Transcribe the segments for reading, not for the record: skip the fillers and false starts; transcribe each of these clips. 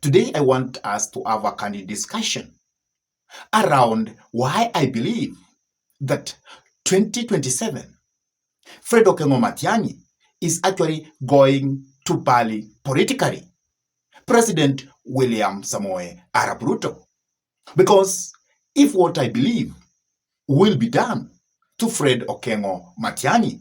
Today, I want us to have a candid discussion around why I believe that 2027, Fred Okengo Matiang'I is actually going to Bali politically President William Samoei Arap Ruto. Because if what I believe will be done to Fred Okengo Matiang'I,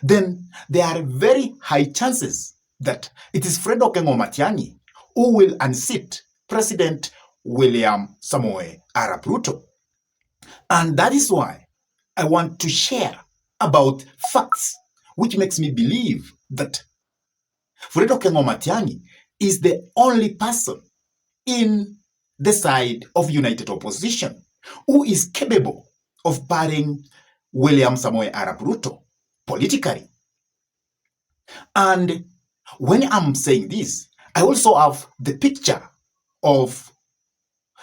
then there are very high chances that it is Fred Okengo Matiang'I who will unseat President William Samoei Arap Ruto. And that is why I want to share about facts which makes me believe that Fred Okengo Matiang'I is the only person in the side of united opposition who is capable of barring William Samoei Arap Ruto politically. And when I'm saying this, I also have the picture of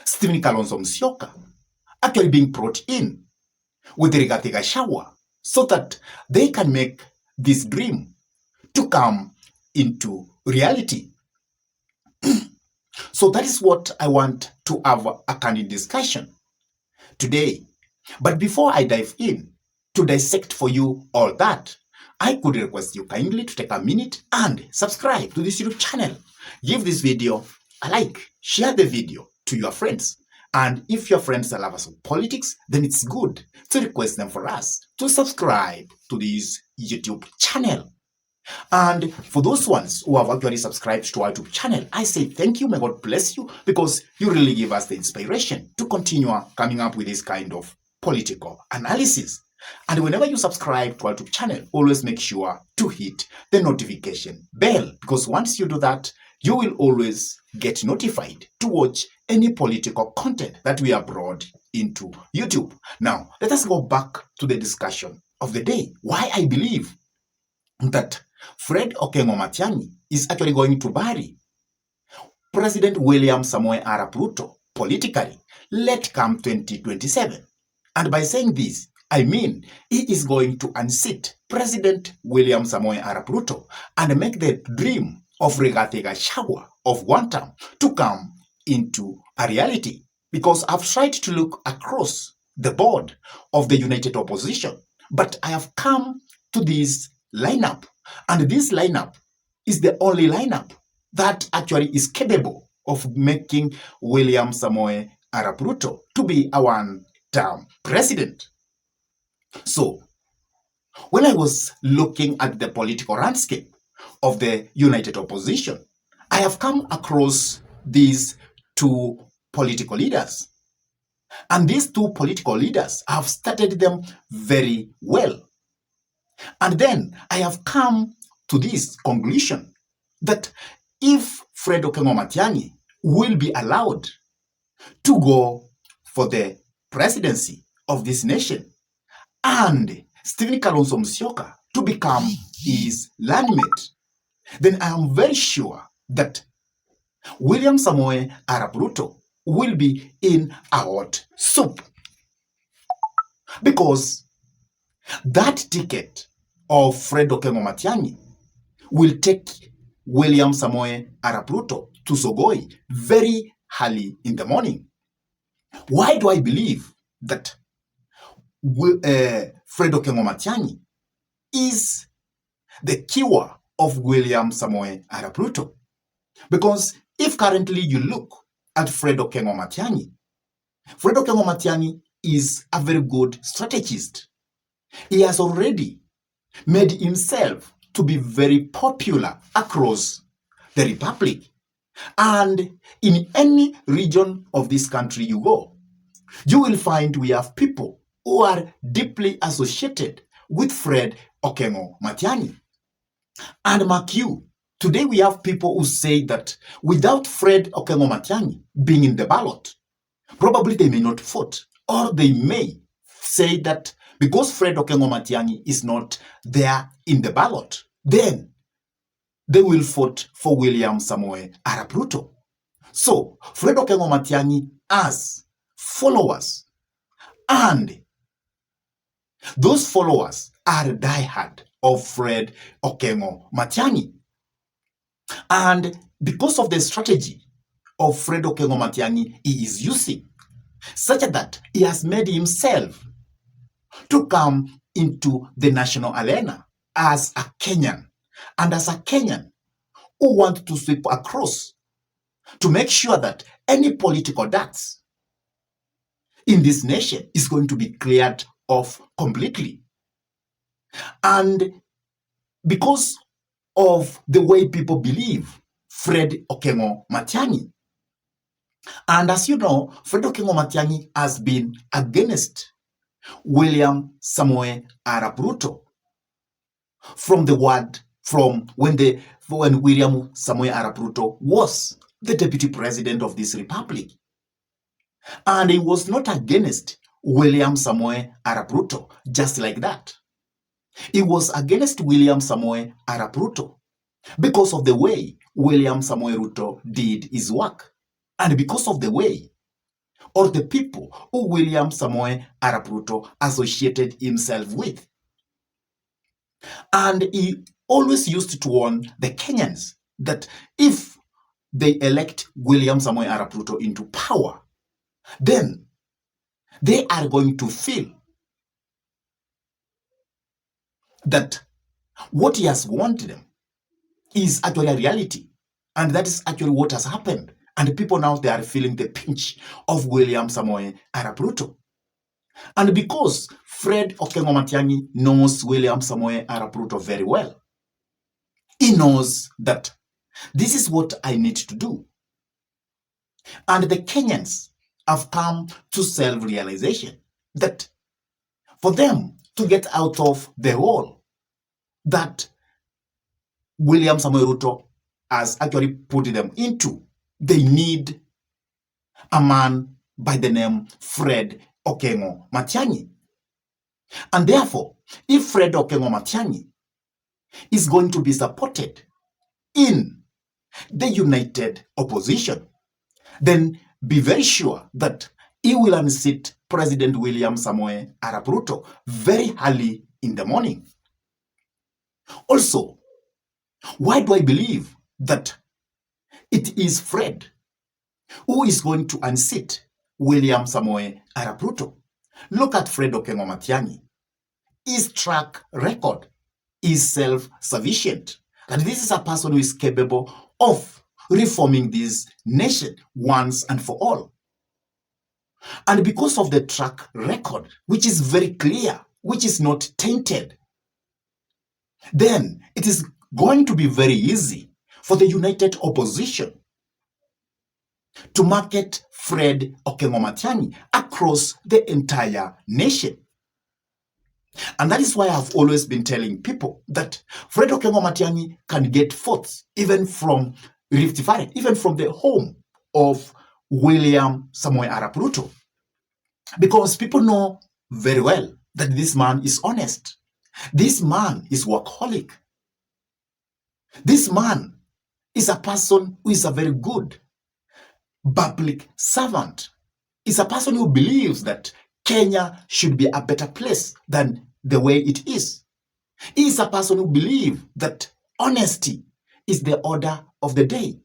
Stephen Kalonzo Musyoka actually being brought in with Rigathi Gachagua so that they can make this dream to come into reality. So that is what I want to have a candid discussion today. But before I dive in to dissect for you all that, I could request you kindly to take a minute and subscribe to this YouTube channel. Give this video a like, share the video to your friends. And if your friends are lovers of politics, then it's good to request them for us to subscribe to this YouTube channel. And for those ones who have actually subscribed to our YouTube channel, I say thank you, may God bless you, because you really give us the inspiration to continue coming up with this kind of political analysis. And whenever you subscribe to our YouTube channel, always make sure to hit the notification bell, because once you do that, you will always get notified to watch any political content that we upload into YouTube. Now, let us go back to the discussion of the day. Why I believe that Fred Okengo Matiang'I is actually going to bury President William Samoei Arap Ruto politically, let come 2027. And by saying this, I mean he is going to unseat President William Samoei Arap Ruto and make the dream of Rigathi Gachagua of one term to come into a reality. Because I've tried to look across the board of the united opposition, but I have come to this lineup. And this lineup is the only lineup that actually is capable of making William Samoei Arap Ruto to be a one-term president. So, when I was looking at the political landscape of the united opposition, I have come across these two political leaders. And these two political leaders, I have studied them very well. And then I have come to this conclusion that if Fred Okengo Matiang'I will be allowed to go for the presidency of this nation and Stephen Kalonzo Musyoka to become his landmate, then I am very sure that William Samoei Arap Ruto will be in a hot soup. Because that ticket of Fred Okengo Matiang'I will take William Samoei Arap Ruto to Sogoi very early in the morning. Why do I believe that Fred Okengo Matiang'I is the cure of William Samoei Arap Ruto? Because if currently you look at Fred Okengo Matiang'I is a very good strategist. He has already made himself to be very popular across the republic. And in any region of this country you go, you will find we have people who are deeply associated with Fred Okengo Matiang'I. And mark you, today we have people who say that without Fred Okengo Matiang'I being in the ballot, probably they may not vote, or they may say that because Fred Okengo Matiang'I is not there in the ballot, then they will vote for William Samoei Arap Ruto. So, Fred Okengo Matiang'I has followers, and those followers are diehard of Fred Okengo Matiang'I. And because of the strategy of Fred Okengo Matiang'I he is using, such that he has made himself to come into the national arena as a Kenyan, and as a Kenyan who want to sweep across to make sure that any political debts in this nation is going to be cleared off completely. And because of the way people believe Fred Okengo Matiang'I, and as you know, Fred Okengo Matiang'I has been against William Samoei Arap Ruto from when William Samoei Arap Ruto was the deputy president of this republic. And he was not against William Samoei Arap Ruto just like that. He was against William Samoei Arap Ruto because of the way William Samoei Ruto did his work, and because of the way or the people who William Samoei Arap Ruto associated himself with. And he always used to warn the Kenyans that if they elect William Samoei Arap Ruto into power, then they are going to feel that what he has warned them is actually a reality. And that is actually what has happened. And people now, they are feeling the pinch of William Samoei Arap Ruto. And because Fred Okengo Matiang'I knows William Samoei Arap Ruto very well, he knows that this is what I need to do. And the Kenyans have come to self-realization that for them to get out of the hole that William Samoei Ruto has actually put them into, they need a man by the name Fred Okengo Matiang'I. And therefore, if Fred Okengo Matiang'I is going to be supported in the united opposition, then be very sure that he will unseat President William Samoei Arap Ruto very early in the morning. Also, why do I believe that it is Fred who is going to unseat William Samoei Arap Ruto? Look at Fred Okengo Matiang'I. His track record is self-sufficient. And this is a person who is capable of reforming this nation once and for all. And because of the track record, which is very clear, which is not tainted, then it is going to be very easy for the united opposition to market Fred Okengo Matiang'I across the entire nation. And that is why I've always been telling people that Fred Okengo Matiang'I can get votes even from Rift Valley, even from the home of William Samoei Arap Ruto. Because people know very well that this man is honest. This man is workaholic. This man is a person who is a very good public servant. Is a person who believes that Kenya should be a better place than the way it is. He is a person who believes that honesty is the order of the day.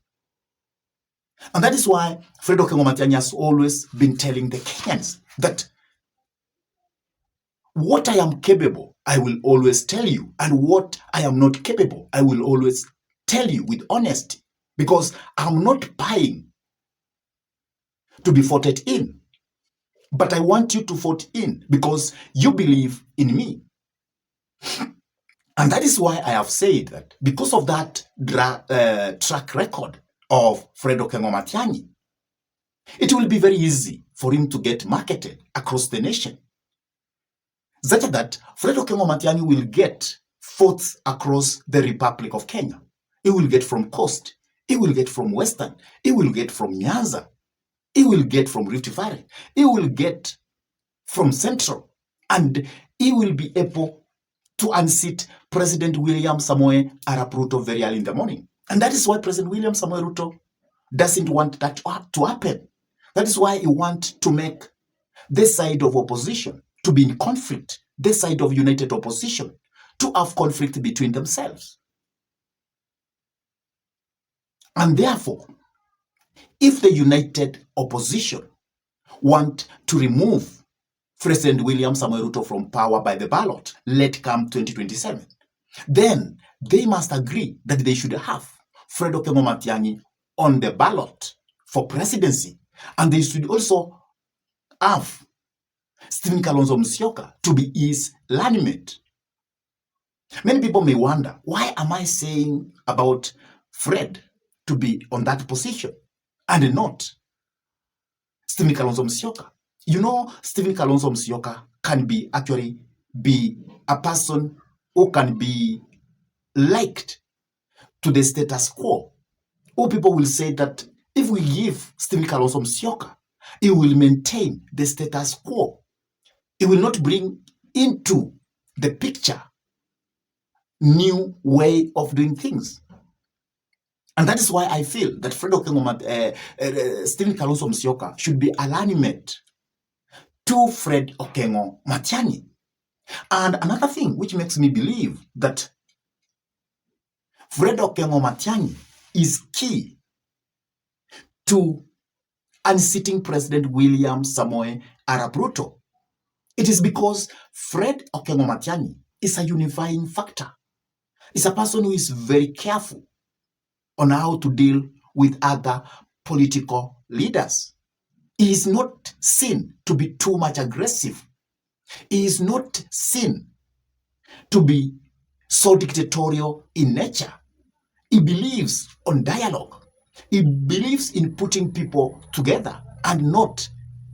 And that is why Fred Okengo Matiang'I has always been telling the Kenyans that what I am capable, I will always tell you. And what I am not capable, I will always tell you with honesty. Because I'm not buying to be voted in. But I want you to vote in because you believe in me. And that is why I have said that because of that track record of Fred Okengo Matiang'I, it will be very easy for him to get marketed across the nation. Such that Fred Okengo Matiang'I will get votes across the Republic of Kenya. He will get from Coast. He will get from Western. He will get from Nyanza. He will get from Rift Valley. He will get from Central. And he will be able to unseat President William Samoei Arap Ruto very early in the morning. And that is why President William Samoei Ruto doesn't want that to happen. That is why he wants to make this side of opposition to be in conflict, this side of united opposition to have conflict between themselves. And therefore, If the united opposition want to remove President William Samoei Ruto from power by the ballot, let come 2027, then they must agree that they should have Fred Okengo Matiang'I on the ballot for presidency, and they should also have Stephen Kalonzo Musyoka to be his running mate. Many people may wonder, why am I saying about Fred to be on that position and not Stephen Kalonzo Musyoka? You know, Stephen Kalonzo Musyoka can be a person who can be liked to the status quo. Or people will say that if we give Stephen Kalonzo Musyoka, he will maintain the status quo. He will not bring into the picture new way of doing things. And that is why I feel that Stephen Kalonzo Musyoka should be a running mate to Fred Okengo Matiang'I. And another thing which makes me believe that Fred Okengo Matiang'I is key to unseating President William Samoei Arap Ruto. It is because Fred Okengo Matiang'I is a unifying factor. He's a person who is very careful on how to deal with other political leaders. He is not seen to be too much aggressive. He is not seen to be so dictatorial in nature. He believes on dialogue. He believes in putting people together and not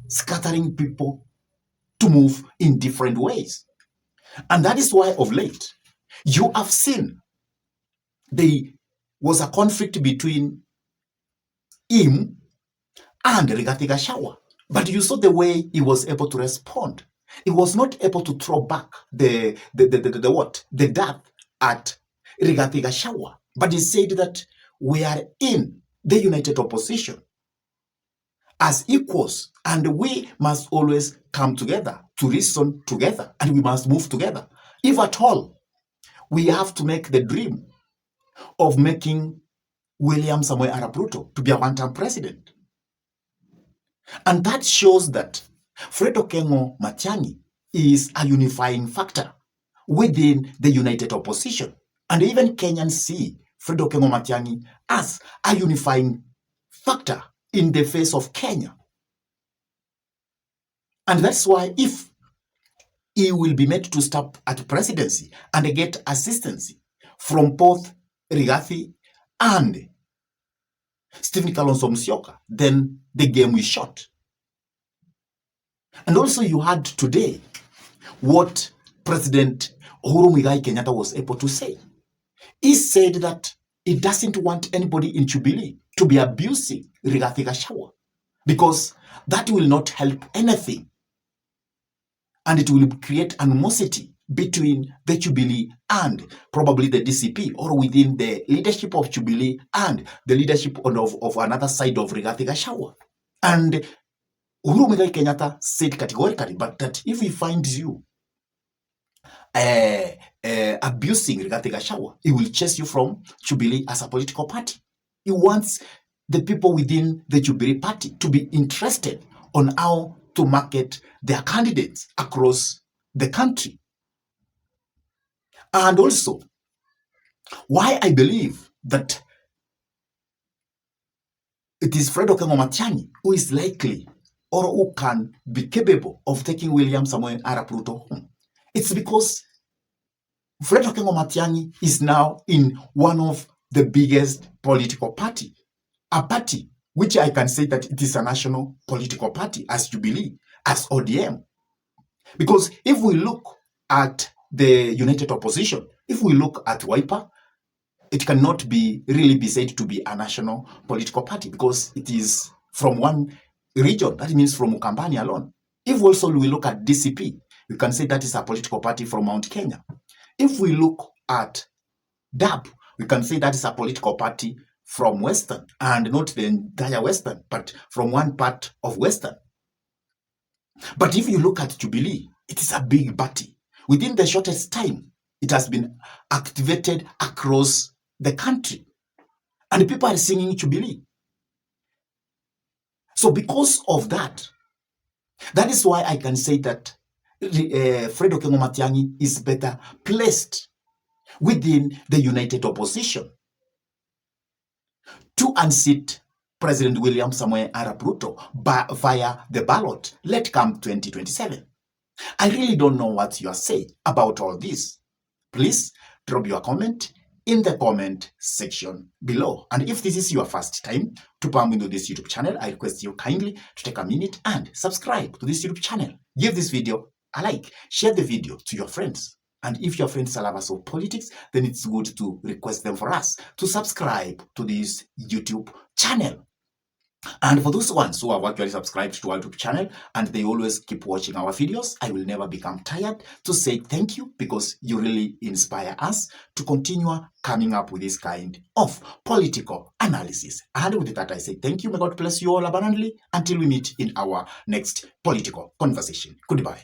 scattering people to move in different ways. And that is why of late, you have seen there was a conflict between him and Rigathi Gachagua. But you saw the way he was able to respond. He was not able to throw back the dirt at Rigathi Gachagua. But he said that we are in the united opposition as equals, and we must always come together to reason together, and we must move together. If at all, we have to make the dream of making William Samoei Arap Ruto to be a one-term president. And that shows that Fred Okengo Matiang'I is a unifying factor within the united opposition. And even Kenyans see Fred Okengo Matiang'I as a unifying factor in the face of Kenya. And that's why if he will be made to stop at presidency and get assistance from both Rigathi and Stephen Kalonzo Musyoka, then the game is shot. And also you heard today what President Uhuru Muigai Kenyatta was able to say. He said that he doesn't want anybody in Jubilee to be abusing Rigathi Gachagua because that will not help anything. And it will create animosity between the Jubilee and probably the DCP, or within the leadership of Jubilee and the leadership of another side of Rigathi Gachagua. And Uhuru Muigai Kenyatta said categorically, but that if he finds you abusing Rigathi Gachagua, he will chase you from Jubilee as a political party. He wants the people within the Jubilee party to be interested on how to market their candidates across the country. And also, why I believe that it is Fred Okengo Matiang'I who is likely or who can be capable of taking William Samoei Arap Ruto home. It's because Fred Okengo Matiang'I is now in one of the biggest political party, a party which I can say that it is a national political party as Jubilee, as ODM. Because if we look at the united opposition, if we look at Wiper, it cannot be really be said to be a national political party because it is from one region, that means from Ukambani alone. If also we look at DCP, we can say that is a political party from Mount Kenya. If we look at DAP, we can say that is a political party from Western, and not the entire Western, but from one part of Western. But if you look at Jubilee, it is a big party. Within the shortest time, it has been activated across the country. And people are singing Jubilee. So because of that, that is why I can say that Fred Okengo Matiang'I is better placed within the united opposition to unseat President William Samoei Arap Ruto via the ballot, let come 2027. I really don't know what you are saying about all this. Please drop your comment in the comment section below. And if this is your first time to come into this YouTube channel, I request you kindly to take a minute and subscribe to this YouTube channel. Give this video a like, share the video to your friends. And if your friends are lovers of politics, then it's good to request them for us to subscribe to this YouTube channel. And for those ones who have actually subscribed to our YouTube channel and they always keep watching our videos, I will never become tired to say thank you, because you really inspire us to continue coming up with this kind of political analysis. And with that, I say thank you. May God bless you all abundantly until we meet in our next political conversation. Goodbye.